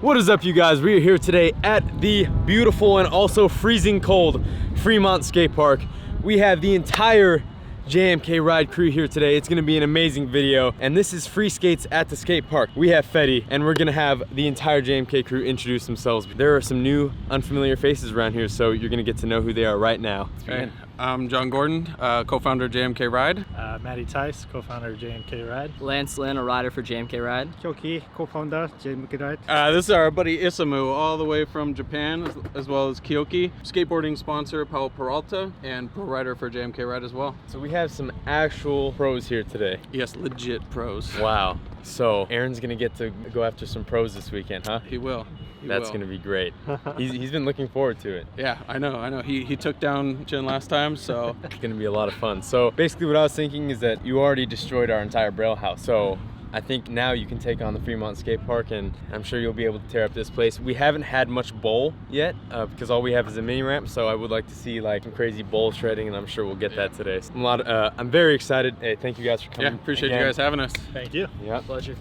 What is up, you guys? We are here today at the beautiful and also freezing cold Fremont skate park. We have the entire JMK ride crew here today. It's gonna be an amazing video, and this is free skates at the skate park. We have Fetty, and we're gonna have the entire JMK crew introduce themselves. There are some new unfamiliar faces around here, so you're gonna get to know who they are right now. Hey, I'm John Gordon, co-founder of JMK Ride. Matty Tice, co-founder of JMK Ride. Lance Lynn, a rider for JMK Ride. Kyoki, co-founder, JMK Ride. This is our buddy Isamu, all the way from Japan, as well as Kyoki. Skateboarding sponsor, Paulo Peralta, and pro rider for JMK Ride as well. So we have some actual pros here today. Yes, legit pros. Wow. So Aaron's gonna get to go after some pros this weekend, huh? He will. That's gonna be great. He's been looking forward to it. Yeah, I know. He took down Jin last time, so. It's gonna be a lot of fun. So basically what I was thinking is that you already destroyed our entire Braille House. So I think now you can take on the Fremont skate park, and I'm sure you'll be able to tear up this place. We haven't had much bowl yet because all we have is a mini ramp, so I would like to see like some crazy bowl shredding, and I'm sure we'll get that today. So I'm very excited. Hey, thank you guys for coming. Yeah, appreciate again. you guys having us. Thank you. Yeah. Pleasure.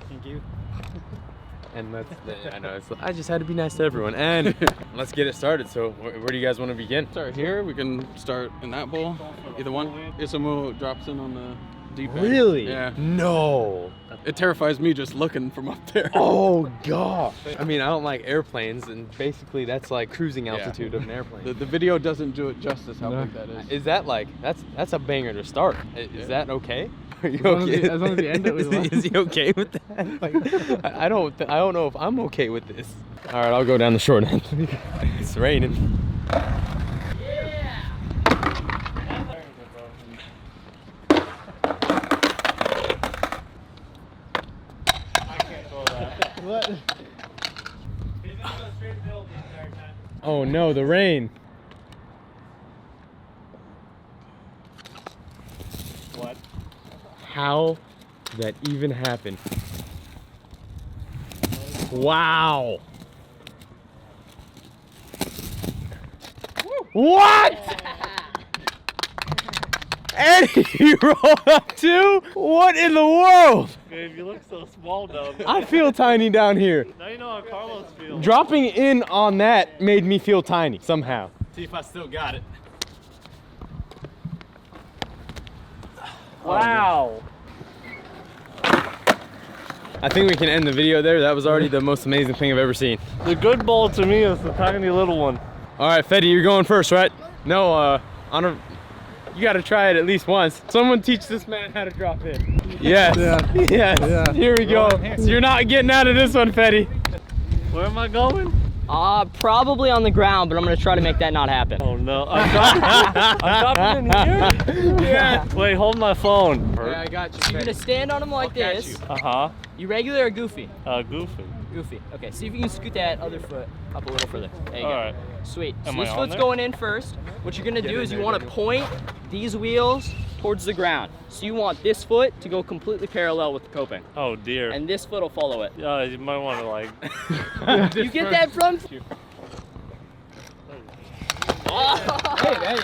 Thank you. And I know, I just had to be nice to everyone. And let's get it started. So where do you guys want to begin? Start here, we can start in that bowl, either one. Isamu drops in on the deep end. Really? Yeah. No. It terrifies me just looking from up there. Oh gosh. I mean, I don't like airplanes, and basically that's like cruising altitude of an airplane. The video doesn't do it justice how big that is. Is that like, that's a banger to start. Is that okay? Are you okay? As long as you end it with one. Is he okay with that? Like, I don't know if I'm okay with this. All right, I'll go down the short end. It's raining. What? Oh no, the rain. What? How did that even happen? Wow. What? And you rolled up too? What in the world? Babe, you look so small down there. I feel tiny down here. Now you know how Carlos feels. Dropping in on that made me feel tiny somehow. See if I still got it. Wow. I think we can end the video there. That was already the most amazing thing I've ever seen. The good bowl to me is the tiny little one. All right, Fetty, you're going first, right? No, you gotta try it at least once. Someone teach this man how to drop in. Yes, yes, Yeah. Here we go. So you're not getting out of this one, Fetty. Where am I going? Probably on the ground, but I'm gonna try to make that not happen. Oh no, I'm dropping in here? Yeah. Wait, hold my phone. Yeah, I got you, You're gonna stand on them like this. Uh-huh. You regular or goofy? Goofy. Goofy. Okay, see if you can scoot that other foot up a little further. There you go. Alright. Sweet. Am So I this on foot's there? going in first. What you're gonna do is you wanna point these wheels towards the ground. So you want this foot to go completely parallel with the coping. Oh dear. And this foot will follow it. You might want to like... You get that front? Hey,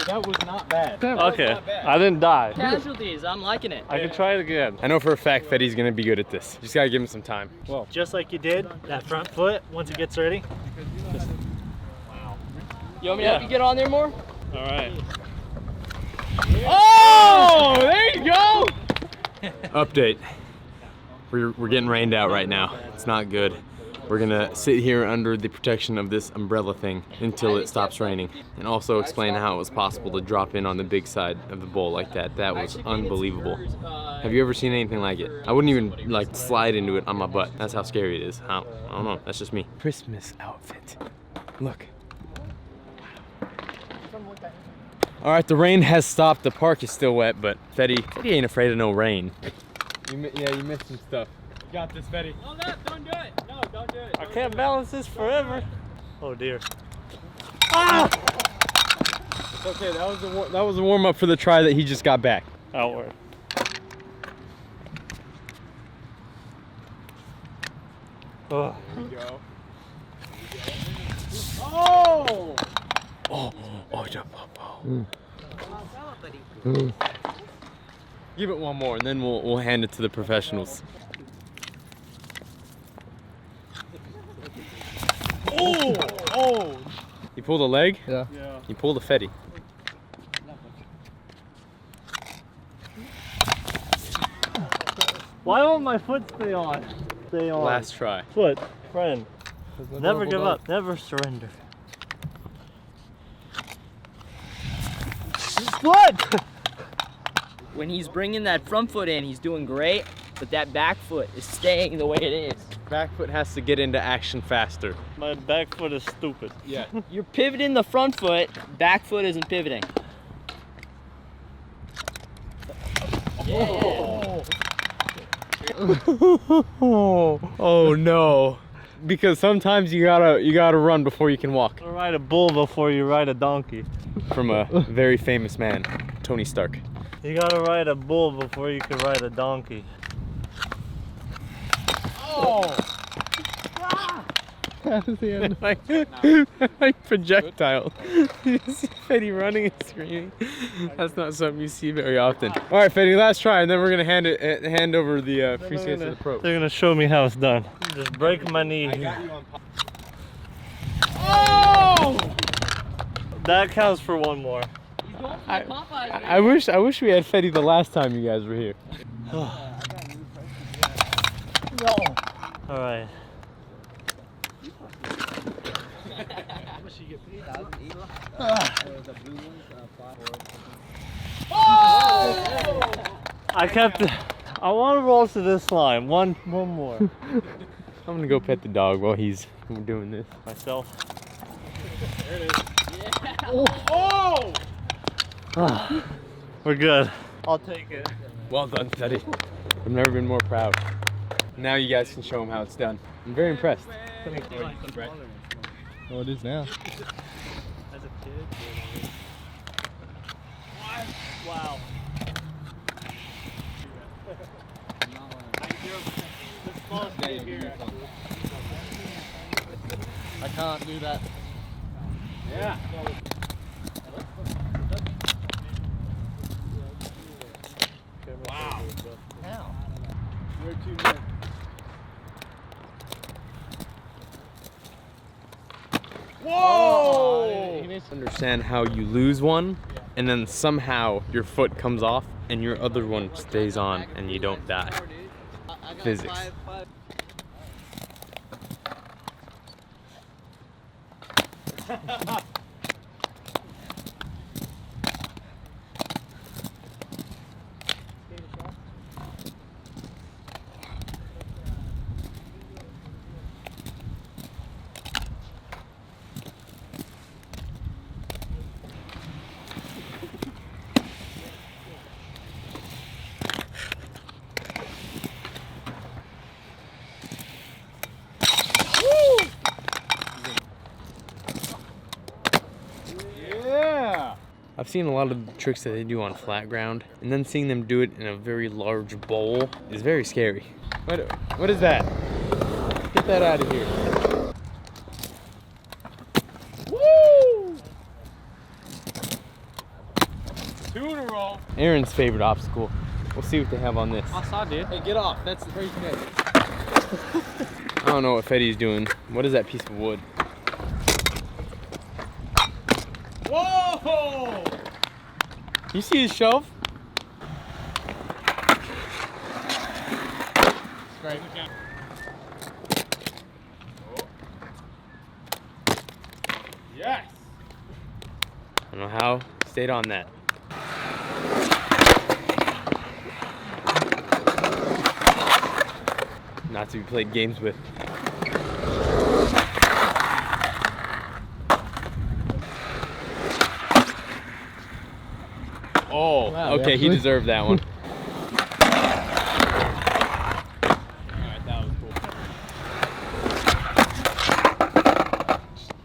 that was not bad. Okay, I didn't die. Casualties, I'm liking it. I can try it again. I know for a fact Fetty's gonna be good at this. Just gotta give him some time. Just like you did, that front foot, once it gets ready. You want me to help you get on there more? Alright. Oh, there you go. Update. We're getting rained out right now. It's not good. We're gonna sit here under the protection of this umbrella thing until it stops raining, and also explain how it was possible to drop in on the big side of the bowl like that. That was unbelievable. Have you ever seen anything like it? I wouldn't even like slide into it on my butt. That's how scary it is. I don't know. That's just me. Christmas outfit. Look. All right, the rain has stopped. The park is still wet, but Fetty ain't afraid of no rain. You missed some stuff. You got this, Fetty. No, don't do it. No, don't do it. I can't balance this forever. Oh dear. Ah! It's okay. That was a warm up for the try that he just got back. Outward. Oh. There you go. Oh! Oh! Give it one more, and then we'll hand it to the professionals. Oh! You pulled a leg? Yeah. You pulled a Fetty. Why won't my foot stay on? Stay on. Last try. Foot, friend. Never give up, never surrender. What? When he's bringing that front foot in, he's doing great, but that back foot is staying the way it is. Back foot has to get into action faster. My back foot is stupid. Yeah. You're pivoting the front foot, back foot isn't pivoting. Oh no. Because sometimes you gotta run before you can walk. You ride a bull before you ride a donkey. From a very famous man, Tony Stark. You gotta ride a bull before you can ride a donkey. like projectile. You see Fetty running and screaming. That's not something you see very often. All right, Fetty, last try, and then we're gonna hand over the free skates to the pro. They're gonna show me how it's done. Just break my knee. Oh! That counts for one more. I wish we had Fetty the last time you guys were here. All right. I kept it. I want to roll to this line. One more. I'm gonna go pet the dog while he's doing this. Myself. There it is. Yeah. Oh! We're good. I'll take it. Well done, Fetty. I've never been more proud. Now you guys can show him how it's done. I'm very impressed. Oh, it is now. As a kid. Wow. I can't do that. Yeah. Wow. How? You're too good. Whoa! You need to understand how you lose one, and then somehow your foot comes off, and your other one stays on, and you don't die. Physics. I've seen a lot of the tricks that they do on flat ground, and then seeing them do it in a very large bowl is very scary. What is that? Get that out of here. Woo! 2 in a row. Aaron's favorite obstacle. We'll see what they have on this. I saw, dude. Hey, get off. That's where you can. I don't know what Fetty's doing. What is that piece of wood? Whoa! You see his shelf? Straight. Yes! I don't know how. Stayed on that. Not to be played games with. Oh, wow, okay, he deserved that one. Alright, that was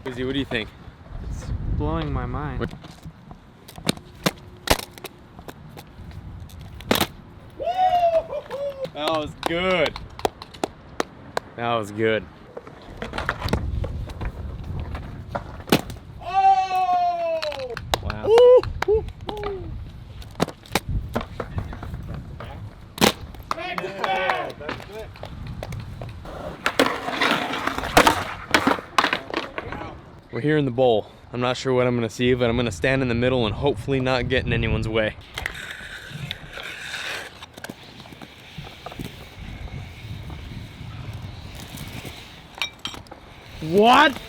cool. Izzy, what do you think? It's blowing my mind. That was good. That was good. Oh! Wow. We're here in the bowl. I'm not sure what I'm gonna see, but I'm gonna stand in the middle and hopefully not get in anyone's way. What?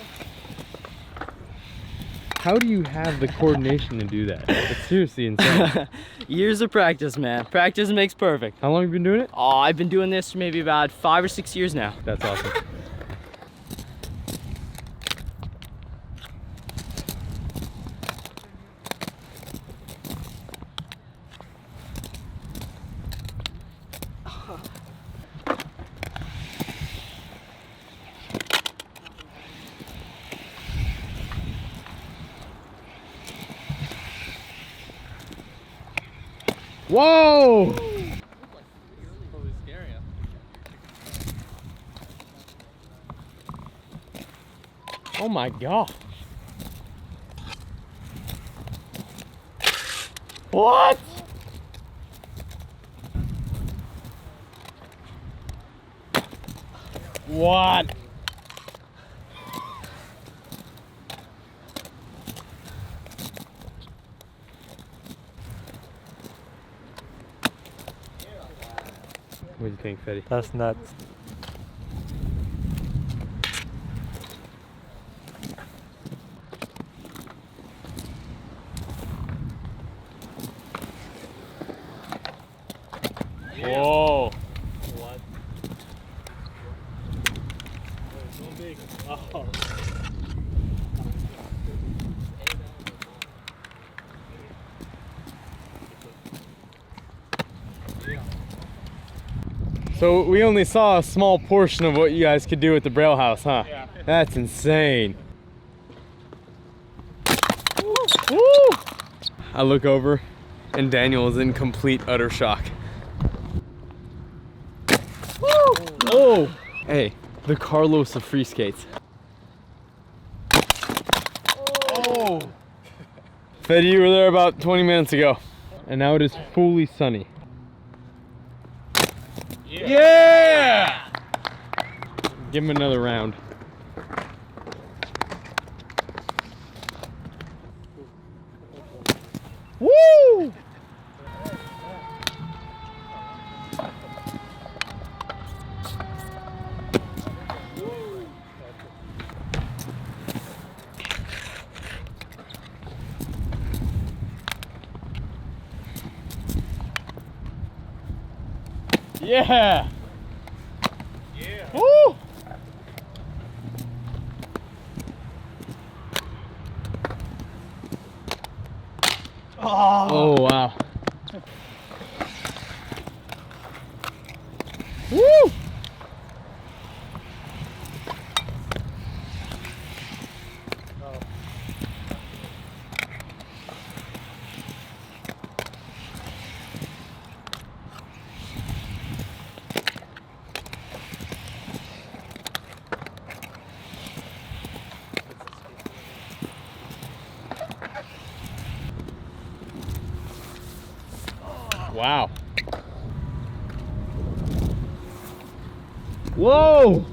How do you have the coordination to do that? It's seriously insane. Years of practice, man. Practice makes perfect. How long have you been doing it? Oh, I've been doing this for maybe about 5 or 6 years now. That's awesome. Whoa! Oh my God. What? What? What do you think, Fetty? That's nuts. Whoa. What? So big. Oh. So we only saw a small portion of what you guys could do at the Braille House, huh? Yeah. That's insane. Woo! I look over and Daniel is in complete utter shock. Woo! Oh! Hey, the Carlos of free skates. Oh! Fed, you were there about 20 minutes ago, and now it is fully sunny. Yeah! Give him another round. Woo! Yeah! Yeah! Woo! Oh wow. Woo! Wow. Whoa!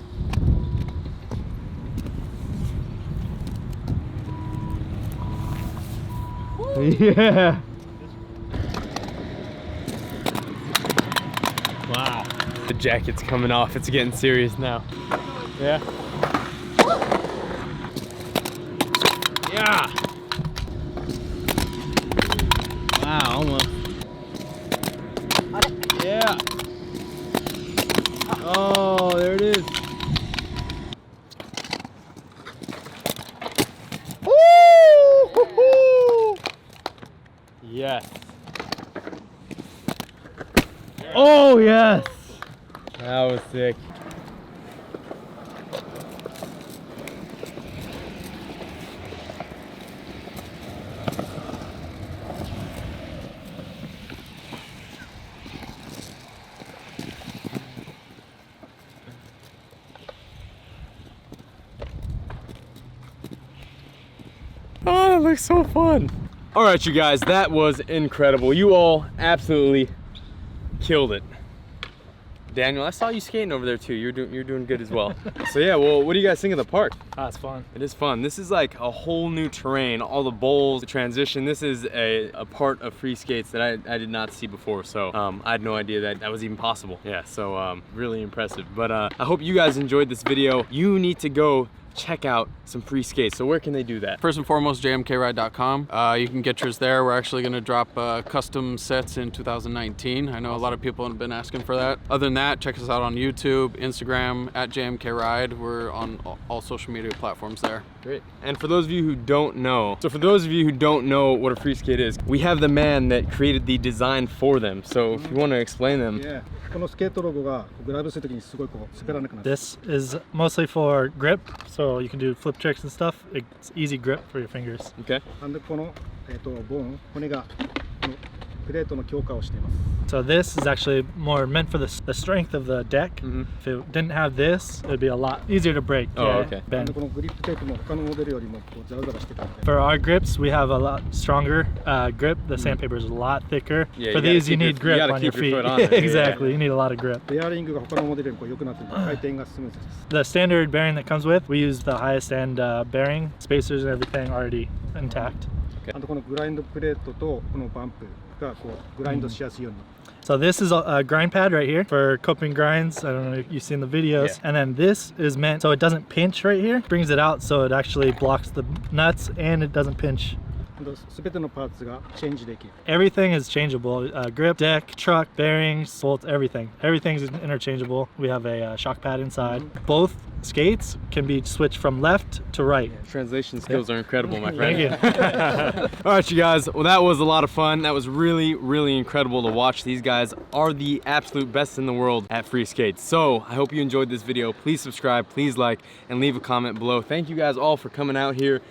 Yeah. Wow. The jacket's coming off. It's getting serious now. Yeah. Yeah. Wow, almost. Yeah. Oh, there it is. Woo! Yes. Oh, yes. That was sick. Oh, that looks so fun. All right, you guys, that was incredible. You all absolutely killed it. Daniel, I saw you skating over there too. You're doing good as well. So yeah, well, what do you guys think of the park? It's fun. It is fun. This is like a whole new terrain. All the bowls, the transition. This is a part of free skates that I did not see before. So I had no idea that was even possible. Yeah, so really impressive. But I hope you guys enjoyed this video. You need to go check out some free skates. So where can they do that? First and foremost, jmkride.com. You can get yours there. We're actually going to drop custom sets in 2019. I know a lot of people have been asking for that. Other than that, check us out on YouTube, Instagram, at jmkride. We're on all social media platforms there. Great. And for those of you who don't know, what a free skate is, we have the man that created the design for them. So if you want to explain them. Yeah. このスケートロゴがグライブするときにすごいこう滑らなくなる。 This is mostly for grip, so you can do flip tricks and stuff. It's easy grip for your fingers. Okay. なんでこのボーン骨がこのプレートの強化をしています。 So this is actually more meant for the strength of the deck. Mm-hmm. If it didn't have this, it would be a lot easier to break. Oh, okay. なんで Bend. このグリップテープも他のモデルよりもこうザラザラしてたんで。 For our grips, we have a lot stronger grip. The sandpaper is a lot thicker. Yeah, For you gotta these, you keep need you grip gotta on your keep your feet. foot on it, yeah. Exactly, you need a lot of grip. ベアリングが他のモデルよりこう良くなってるんで回転がスムーズです。 The standard bearing that comes with, we use the highest end bearing, spacers and everything already intact. あとこのグラインドプレートとこのバンプがこうグラインドしやすいように。 So this is a grind pad right here for coping grinds. I don't know if you've seen the videos. Yeah. And then this is meant so it doesn't pinch right here. Brings it out so it actually blocks the nuts and it doesn't pinch. すべてのパーツがチェンジできる。 Everything is changeable. Grip, deck, truck, bearings, bolts, everything. Everything's interchangeable. We have a shock pad inside. Both skates can be switched from left to right. Translation skills are incredible, my Thank friend. you. All right, you guys. Well, that was a lot of fun. That was really, really incredible to watch. These guys are the absolute best in the world at free skates. So I hope you enjoyed this video. Please subscribe, please like, and leave a comment below. Thank you guys all for coming out here.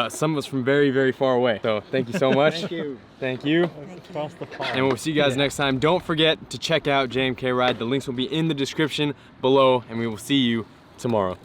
Some of us from very, very far away. So thank you so much. Thank you. Thank you. Across the pond. And we'll see you guys next time. Don't forget to check out JMK Ride. The links will be in the description below, and we will see you tomorrow.